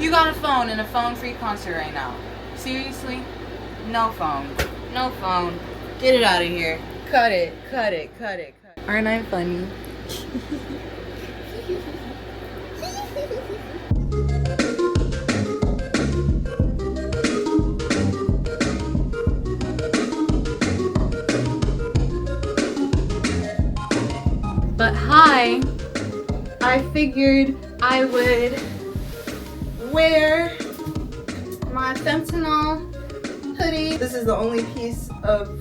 You got a phone in a phone-free concert right now. Seriously? No phone. No phone. Get it out of here. Cut it. Cut it. Cut it. Cut it. Aren't I funny? But hi, I figured I would wear my fentanyl hoodie. This is the only piece of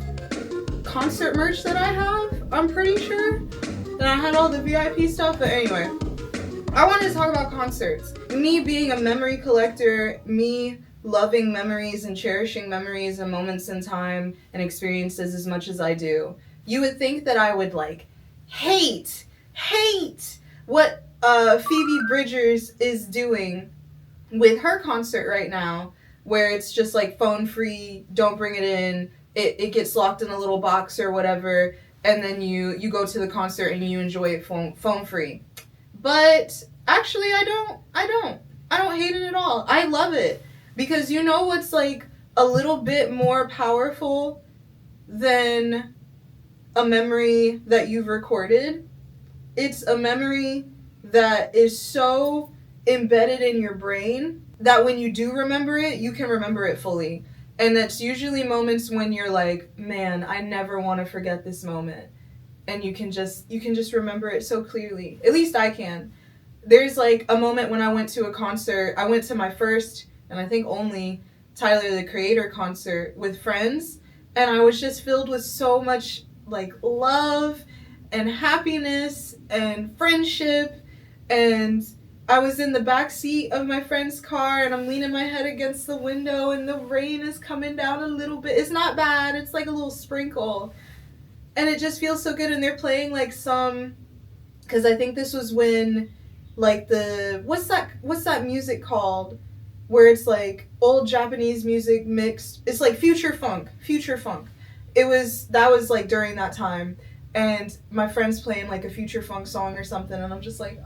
concert merch that I have, I'm pretty sure. Then I had all the VIP stuff, but anyway. I wanted to talk about concerts. Me being a memory collector, me loving memories and cherishing memories and moments in time and experiences as much as I do. You would think that I would like hate what Phoebe Bridgers is doing with her concert right now, where it's just like phone free, don't bring it in, it gets locked in a little box or whatever, and then you go to the concert and you enjoy it phone free. But actually I don't hate it at all. I love it, because you know what's like a little bit more powerful than a memory that you've recorded? It's a memory that is so embedded in your brain that when you do remember it, you can remember it fully. And that's usually moments when you're like, man, I never want to forget this moment. And you can just remember it so clearly. At least I can. There's like a moment when I went to a concert. I went to my first, and I think only, Tyler, the Creator concert with friends. And I was just filled with so much like love and happiness and friendship, and I was in the back seat of my friend's car and I'm leaning my head against the window and the rain is coming down a little bit. It's not bad, it's like a little sprinkle, and it just feels so good. And they're playing like some, because I think this was when like the what's that music called where it's like old Japanese music mixed, it's like future funk. That was like during that time, and my friend's playing like a future funk song or something, and I'm just like,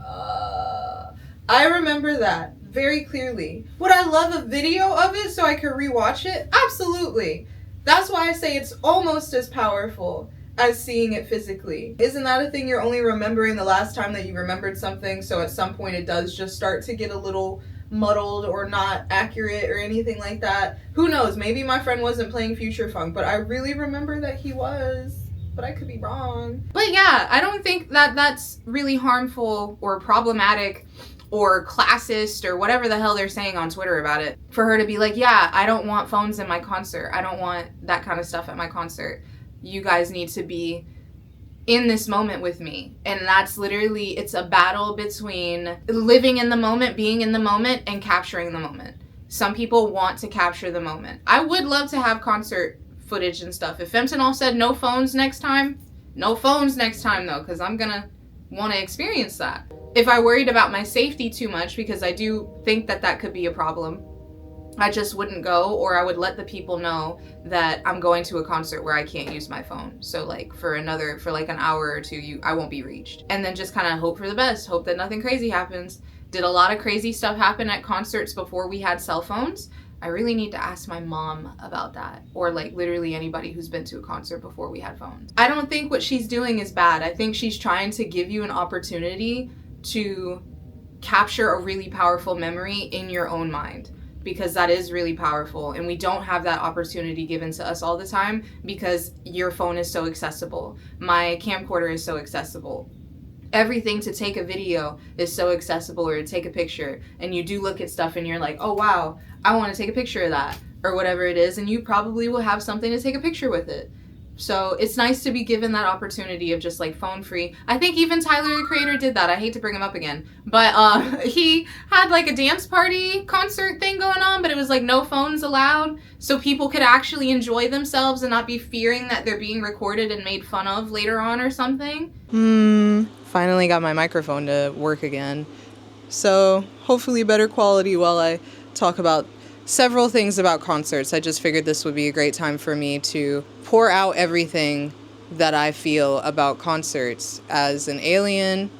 I remember that very clearly. Would I love a video of it so I could rewatch it? Absolutely. That's why I say it's almost as powerful as seeing it physically. Isn't that a thing? You're only remembering the last time that you remembered something, so at some point it does just start to get a little muddled or not accurate or anything like that. Who knows? Maybe my friend wasn't playing future funk, but I really remember that he was. But I could be wrong. But yeah, I don't think that that's really harmful or problematic or classist or whatever the hell they're saying on Twitter about it, for her to be like, yeah, I don't want phones in my concert. I don't want that kind of stuff at my concert. You guys need to be in this moment with me. And that's literally, it's a battle between living in the moment, being in the moment, and capturing the moment. Some people want to capture the moment. I would love to have concert footage and stuff. If Fentanyl said no phones next time though, because I'm gonna want to experience that. If I worried about my safety too much, because I do think that could be a problem, I just wouldn't go, or I would let the people know that I'm going to a concert where I can't use my phone. So like for like an hour or two, I won't be reached. And then just kind of hope for the best, hope that nothing crazy happens. Did a lot of crazy stuff happen at concerts before we had cell phones? I really need to ask my mom about that, or like literally anybody who's been to a concert before we had phones. I don't think what she's doing is bad. I think she's trying to give you an opportunity to capture a really powerful memory in your own mind, because that is really powerful, and we don't have that opportunity given to us all the time because your phone is so accessible. My camcorder is so accessible. Everything to take a video is so accessible, or to take a picture, and you do look at stuff and you're like, oh wow, I want to take a picture of that, or whatever it is, and you probably will have something to take a picture with it. So it's nice to be given that opportunity of just like phone free. I think even Tyler, the Creator, did that. I hate to bring him up again, but he had like a dance party concert thing going on, but it was like no phones allowed, so people could actually enjoy themselves and not be fearing that they're being recorded and made fun of later on or something. Finally got my microphone to work again. So hopefully better quality while I talk about several things about concerts. I just figured this would be a great time for me to pour out everything that I feel about concerts as an alien,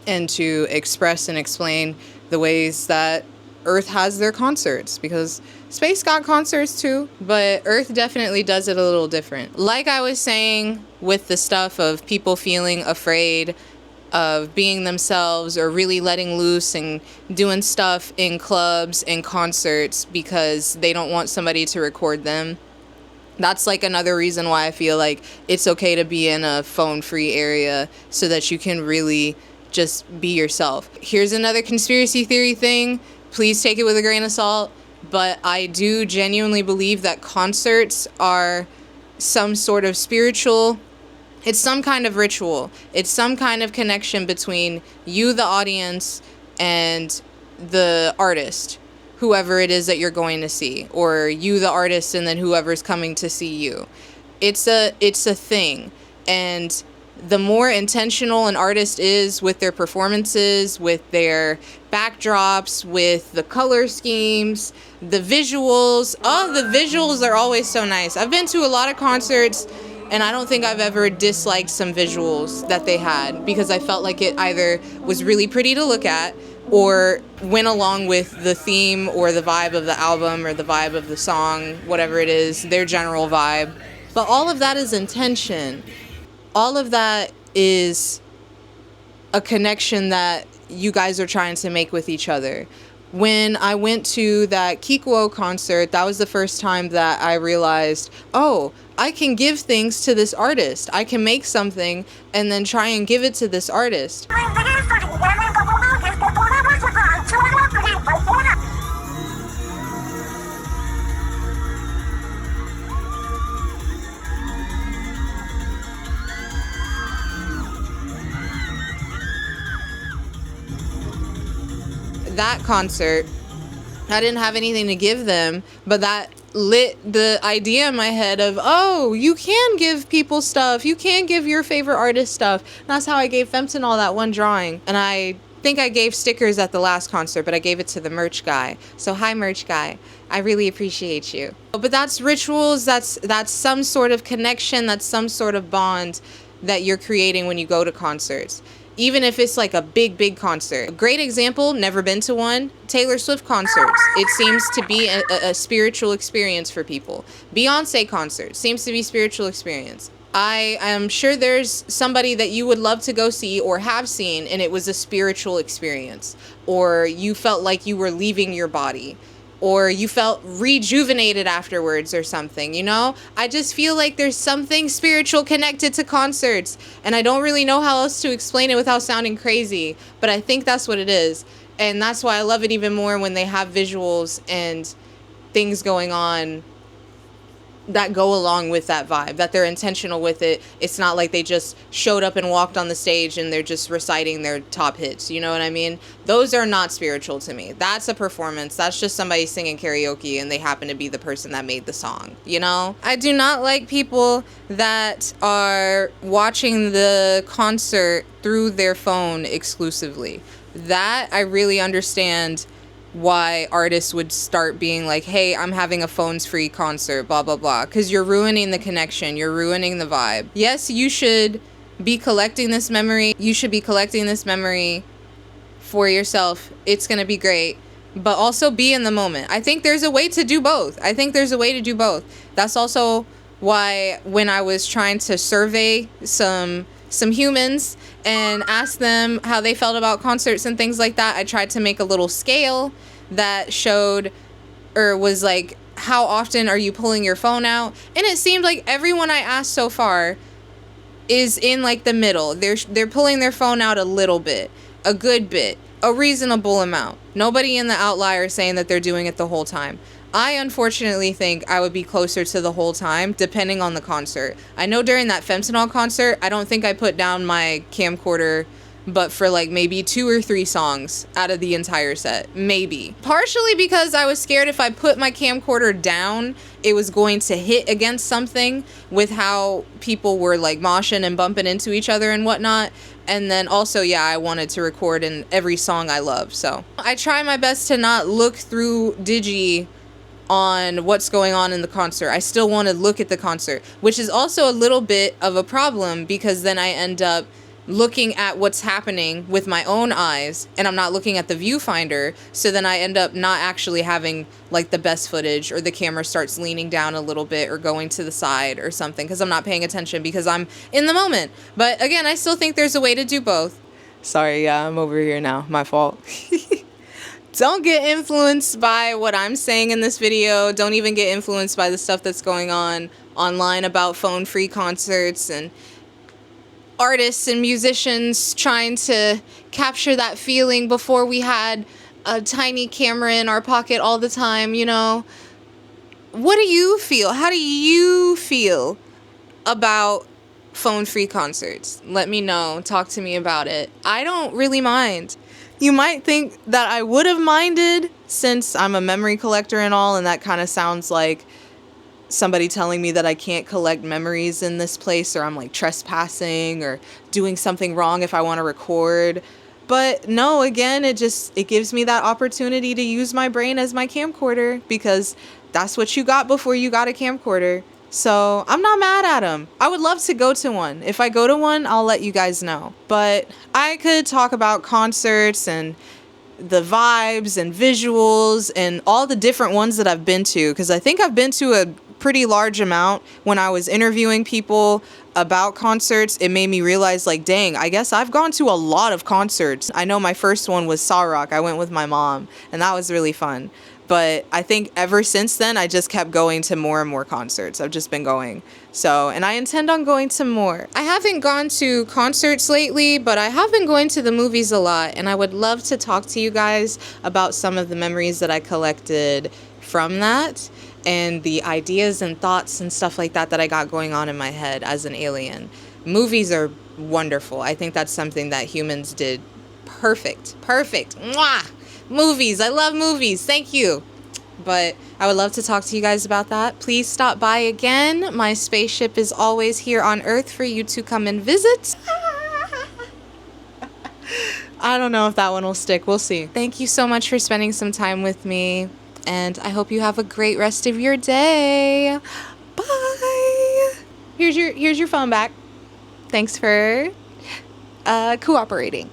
and to express and explain the ways that Earth has their concerts, because space got concerts too, but Earth definitely does it a little different. Like I was saying with the stuff of people feeling afraid of being themselves or really letting loose and doing stuff in clubs and concerts because they don't want somebody to record them. That's like another reason why I feel like it's okay to be in a phone-free area, so that you can really just be yourself. Here's another conspiracy theory thing. Please take it with a grain of salt. But I do genuinely believe that concerts are some sort of spiritual, it's some kind of ritual. It's some kind of connection between you, the audience, and the artist, whoever it is that you're going to see, or you, the artist, and then whoever's coming to see you. It's a thing. And the more intentional an artist is with their performances, with their backdrops, with the color schemes, the visuals. Oh, the visuals are always so nice. I've been to a lot of concerts, and I don't think I've ever disliked some visuals that they had, because I felt like it either was really pretty to look at or went along with the theme or the vibe of the album or the vibe of the song, whatever it is, their general vibe. But all of that is intention. All of that is a connection that you guys are trying to make with each other. When I went to that HIIII concert, that was the first time that I realized, oh, I can give things to this artist. I can make something and then try and give it to this artist. That concert, I didn't have anything to give them, but that lit the idea in my head of, oh, you can give people stuff. You can give your favorite artist stuff. And that's how I gave Fentanyl that one drawing. And I think I gave stickers at the last concert, but I gave it to the merch guy. So hi, merch guy. I really appreciate you. But that's rituals. That's some sort of connection. That's some sort of bond that you're creating when you go to concerts. Even if it's like a big concert. A great example, never been to one, Taylor Swift concerts. It seems to be a spiritual experience for people. Beyonce concerts seems to be spiritual experience. I am sure there's somebody that you would love to go see or have seen, and it was a spiritual experience. Or you felt like you were leaving your body. Or you felt rejuvenated afterwards or something, you know? I just feel like there's something spiritual connected to concerts, and I don't really know how else to explain it without sounding crazy, but I think that's what it is. And that's why I love it even more when they have visuals and things going on that go along with that vibe, that they're intentional with it. It's not like they just showed up and walked on the stage and they're just reciting their top hits, you know what I mean? Those are not spiritual to me. That's a performance. That's just somebody singing karaoke and they happen to be the person that made the song, you know? I do not like people that are watching the concert through their phone exclusively. That I really understand why artists would start being like, hey, I'm having a phones-free concert, blah, blah, blah. Because you're ruining the connection. You're ruining the vibe. Yes, you should be collecting this memory. You should be collecting this memory for yourself. It's going to be great. But also be in the moment. I think there's a way to do both. That's also why when I was trying to survey some humans and ask them how they felt about concerts and things like that, I tried to make a little scale that showed, or was like, how often are you pulling your phone out? And it seemed like everyone I asked so far is in like the middle. They're pulling their phone out a little bit, a good bit, a reasonable amount. Nobody in the outlier saying that they're doing it the whole time. I unfortunately think I would be closer to the whole time, depending on the concert. I know during that Fentanyl concert, I don't think I put down my camcorder, but for like maybe 2 or 3 songs out of the entire set. Maybe. Partially because I was scared if I put my camcorder down, it was going to hit against something with how people were like moshing and bumping into each other and whatnot. And then also, yeah, I wanted to record in every song I love. So I try my best to not look through Digi on what's going on in the concert. I still want to look at the concert, which is also a little bit of a problem because then I end up looking at what's happening with my own eyes, and I'm not looking at the viewfinder. So then I end up not actually having like the best footage, or the camera starts leaning down a little bit or going to the side or something because I'm not paying attention because I'm in the moment. But again, I still think there's a way to do both. Sorry, yeah, I'm over here now. My fault. Don't get influenced by what I'm saying in this video. Don't even get influenced by the stuff that's going on online about phone-free concerts and artists and musicians trying to capture that feeling before we had a tiny camera in our pocket all the time, you know. What do you feel? How do you feel about phone-free concerts? Let me know. Talk to me about it. I don't really mind. You might think that I would have minded since I'm a memory collector and all, and that kind of sounds like somebody telling me that I can't collect memories in this place, or I'm like trespassing or doing something wrong if I want to record. But no, again, it gives me that opportunity to use my brain as my camcorder, because that's what you got before you got a camcorder. So I'm not mad at them. I would love to go to one. If I go to one, I'll let you guys know. But I could talk about concerts and the vibes and visuals and all the different ones that I've been to, because I think I've been to a pretty large amount. When I was interviewing people about concerts, it made me realize, like, dang, I guess I've gone to a lot of concerts. I know my first one was Saw Rock. I went with my mom, and that was really fun. But I think ever since then, I just kept going to more and more concerts. I've just been going. So, and I intend on going to more. I haven't gone to concerts lately, but I have been going to the movies a lot. And I would love to talk to you guys about some of the memories that I collected from that, and the ideas and thoughts and stuff like that that I got going on in my head as an alien. Movies are wonderful. I think that's something that humans did perfect. Perfect. Mwah! Movies. I love movies. Thank you. But I would love to talk to you guys about that. Please stop by again. My spaceship is always here on Earth for you to come and visit. I don't know if that one will stick. We'll see. Thank you so much for spending some time with me, and I hope you have a great rest of your day. Bye. Here's your phone back. Thanks for cooperating.